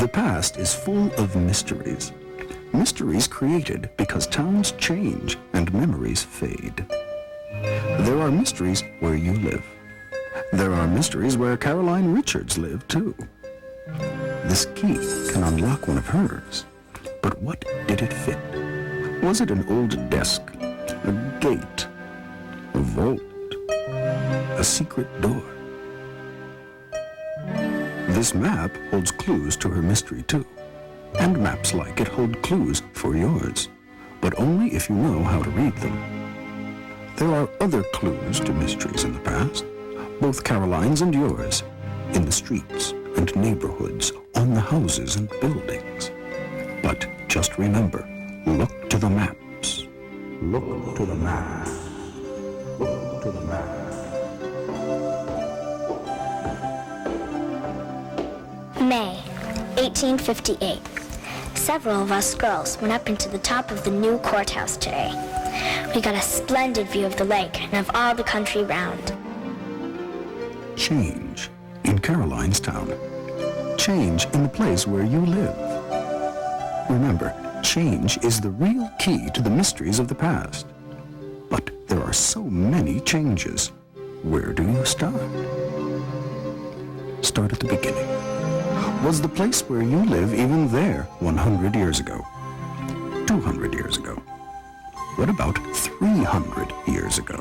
The past is full of mysteries. Mysteries created because towns change and memories fade. There are mysteries where you live. There are mysteries where Caroline Richards lived, too. This key can unlock one of hers. But what did it fit? Was it an old desk, a gate, a vault, a secret door? This map holds clues to her mystery, too. And maps like it hold clues for yours, but only if you know how to read them. There are other clues to mysteries in the past, both Caroline's and yours, in the streets and neighborhoods, on the houses and buildings. But just remember, look to the maps. Look to the maps. Look to the maps. May 1858. Several of us girls went up into the top of the new courthouse today. We got a splendid view of the lake and of all the country round. Change in Caroline's town. Change in the place where you live. Remember, change is the real key to the mysteries of the past. But there are so many changes. Where do you start? Start at the beginning. Was the place where you live even there 100 years ago? 200 years ago? What about 300 years ago?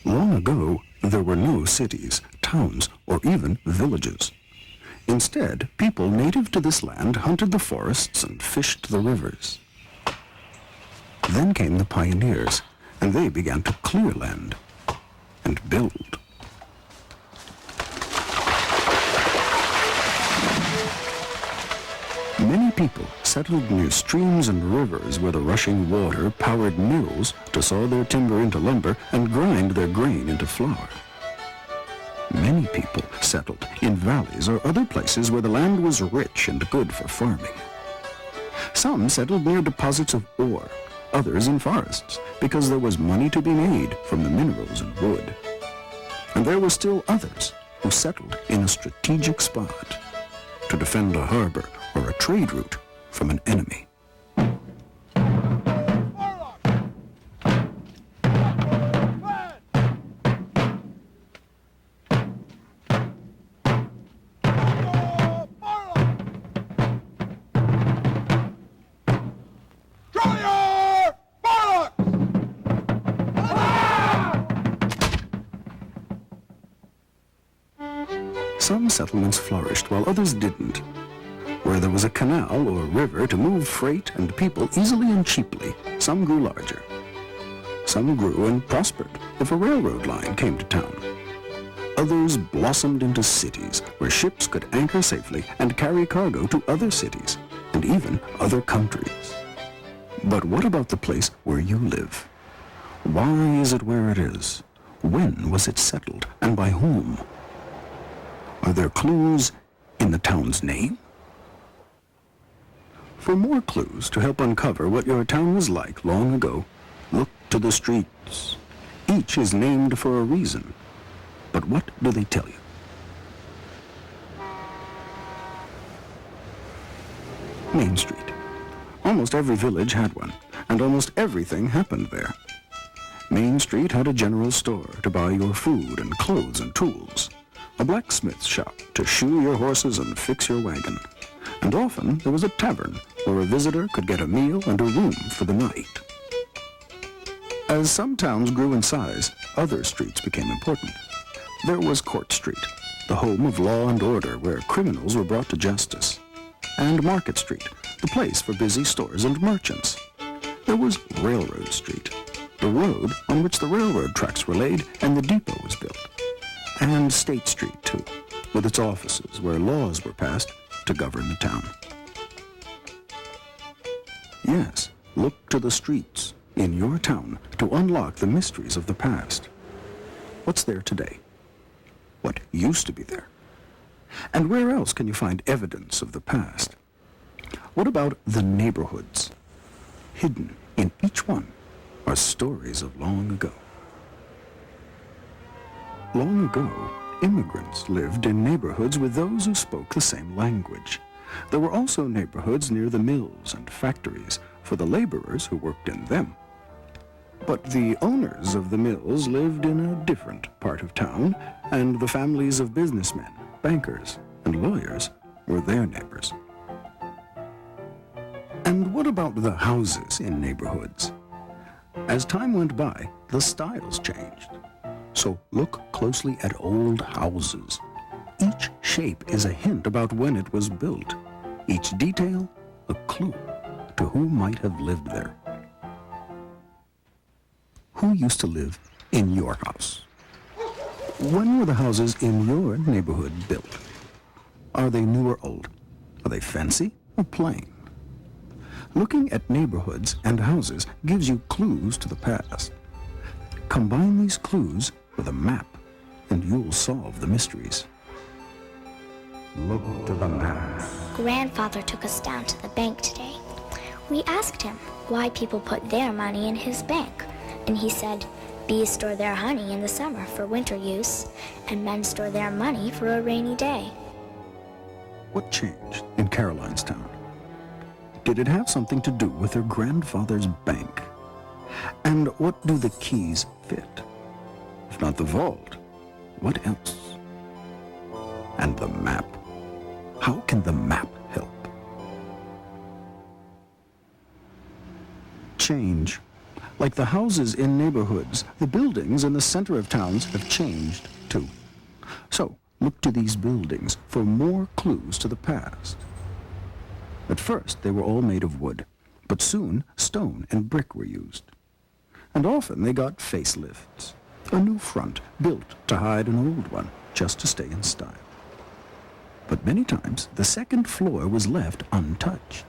Long ago, there were no cities, towns, or even villages. Instead, people native to this land hunted the forests and fished the rivers. Then came the pioneers, and they began to clear land and build. Many people settled near streams and rivers where the rushing water powered mills to saw their timber into lumber and grind their grain into flour. Many people settled in valleys or other places where the land was rich and good for farming. Some settled near deposits of ore, others in forests, because there was money to be made from the minerals and wood. And there were still others who settled in a strategic spot to defend a harbor or a trade route from an enemy. Some settlements flourished while others didn't. Where there was a canal or river to move freight and people easily and cheaply, some grew larger. Some grew and prospered if a railroad line came to town. Others blossomed into cities where ships could anchor safely and carry cargo to other cities and even other countries. But what about the place where you live? Why is it where it is? When was it settled and by whom? Are there clues in the town's name? For more clues to help uncover what your town was like long ago, look to the streets. Each is named for a reason. But what do they tell you? Main Street. Almost every village had one, and almost everything happened there. Main Street had a general store to buy your food and clothes and tools, a blacksmith's shop to shoe your horses and fix your wagon, and often there was a tavern where a visitor could get a meal and a room for the night. As some towns grew in size, other streets became important. There was Court Street, the home of law and order where criminals were brought to justice, and Market Street, the place for busy stores and merchants. There was Railroad Street, the road on which the railroad tracks were laid and the depot was built, and State Street, too, with its offices where laws were passed to govern the town. Yes, look to the streets in your town to unlock the mysteries of the past. What's there today? What used to be there? And where else can you find evidence of the past? What about the neighborhoods? Hidden in each one are stories of long ago. Long ago, Immigrants lived in neighborhoods with those who spoke the same language. There were also neighborhoods near the mills and factories for the laborers who worked in them. But the owners of the mills lived in a different part of town, and the families of businessmen, bankers, and lawyers were their neighbors. And what about the houses in neighborhoods? As time went by, the styles changed. So look closely at old houses. Each shape is a hint about when it was built. Each detail, a clue to who might have lived there. Who used to live in your house? When were the houses in your neighborhood built? Are they new or old? Are they fancy or plain? Looking at neighborhoods and houses gives you clues to the past. Combine these clues with a map, and you'll solve the mysteries. Look to the maps. Grandfather took us down to the bank today. We asked him why people put their money in his bank, and he said, bees store their honey in the summer for winter use, and men store their money for a rainy day. What changed in Caroline's town? Did it have something to do with her grandfather's bank? And what do the keys fit? If not the vault, what else? And the map. How can the map help? Change. Like the houses in neighborhoods, the buildings in the center of towns have changed too. So, look to these buildings for more clues to the past. At first, they were all made of wood, but soon stone and brick were used. And often they got facelifts, a new front built to hide an old one, just to stay in style. But many times, the second floor was left untouched,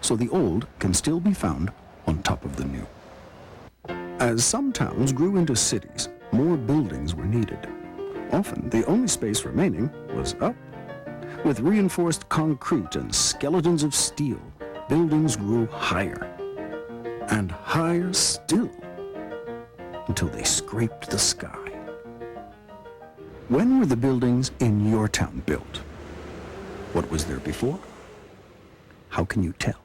so the old can still be found on top of the new. As some towns grew into cities, more buildings were needed. Often, the only space remaining was up. With reinforced concrete and skeletons of steel, buildings grew higher, and higher still, until they scraped the sky. When were the buildings in your town built? What was there before? How can you tell?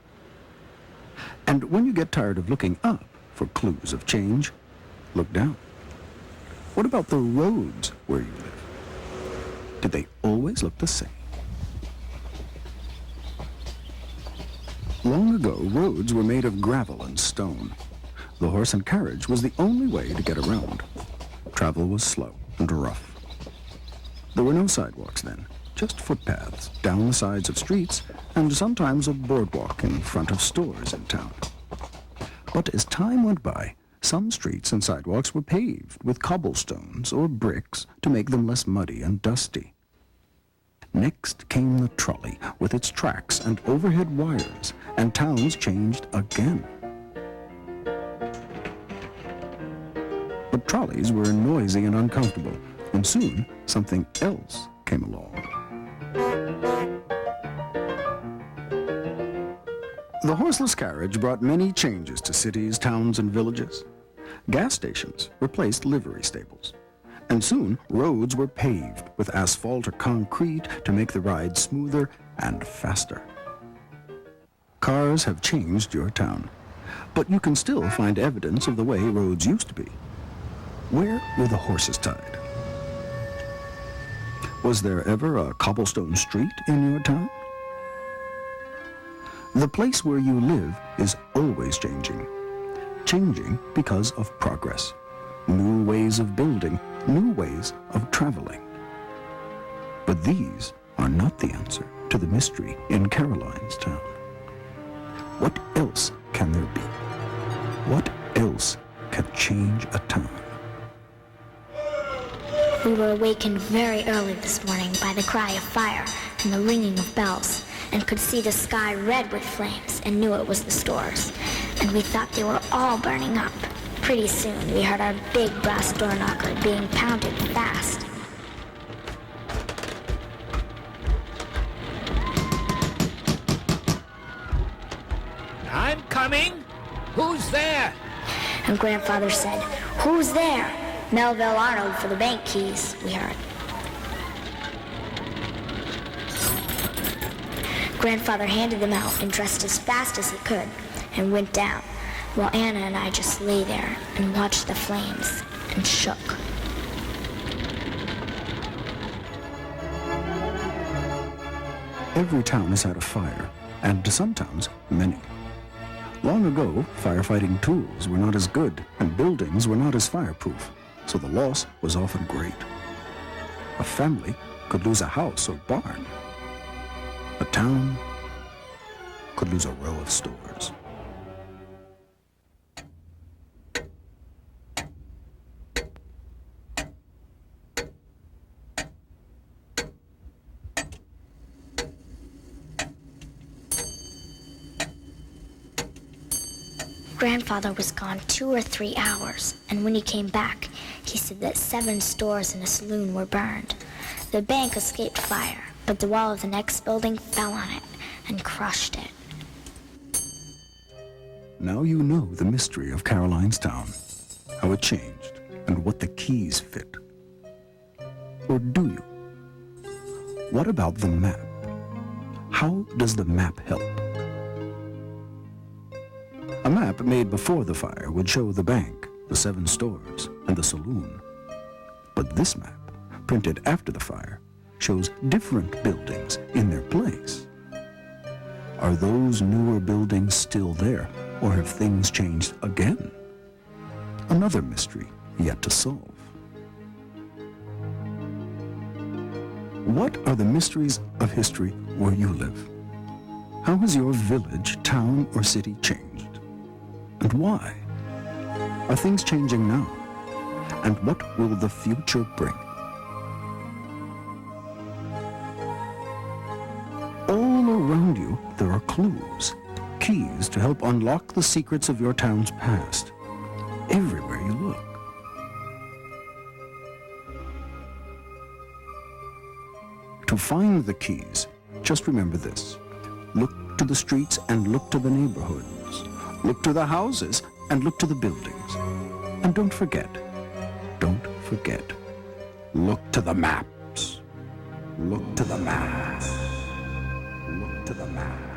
And when you get tired of looking up for clues of change, look down. What about the roads where you live? Did they always look the same? Long ago, roads were made of gravel and stone. The horse and carriage was the only way to get around. Travel was slow and rough. There were no sidewalks then, just footpaths down the sides of streets and sometimes a boardwalk in front of stores in town. But as time went by, some streets and sidewalks were paved with cobblestones or bricks to make them less muddy and dusty. Next came the trolley with its tracks and overhead wires, and towns changed again. But trolleys were noisy and uncomfortable, and soon something else came along. The horseless carriage brought many changes to cities, towns, and villages. Gas stations replaced livery stables. And soon, roads were paved with asphalt or concrete to make the ride smoother and faster. Cars have changed your town, but you can still find evidence of the way roads used to be. Where were the horses tied? Was there ever a cobblestone street in your town? The place where you live is always changing. Changing because of progress. New ways of building, new ways of traveling. But these are not the answer to the mystery in Caroline's town. What else can there be? What else can change a town? We were awakened very early this morning by the cry of fire and the ringing of bells, and could see the sky red with flames and knew it was the stores. And we thought they were all burning up. Pretty soon, we heard our big brass door knocker being pounded fast. I'm coming. Who's there? And Grandfather said, "Who's there?" "Melville Arnold for the bank keys," we heard. Grandfather handed them out and dressed as fast as he could and went down, while Anna and I just lay there and watched the flames and shook. Every town has had a fire, and some towns, many. Long ago, firefighting tools were not as good, and buildings were not as fireproof, so the loss was often great. A family could lose a house or barn. A town could lose a row of stores. Grandfather was gone 2 or 3 hours, and when he came back, he said that 7 stores and a saloon were burned. The bank escaped fire, but the wall of the next building fell on it and crushed it. Now you know the mystery of Caroline's town, how it changed, and what the keys fit. Or do you? What about the map? How does the map help? A map made before the fire would show the bank, the 7 stores, and the saloon. But this map, printed after the fire, shows different buildings in their place. Are those newer buildings still there, or have things changed again? Another mystery yet to solve. What are the mysteries of history where you live? How has your village, town, or city changed? And why? Are things changing now? And what will the future bring? All around you, there are clues, keys to help unlock the secrets of your town's past. Everywhere you look. To find the keys, just remember this. Look to the streets and look to the neighborhoods. Look to the houses and look to the buildings. And don't forget, look to the maps. Look to the maps. Look to the maps.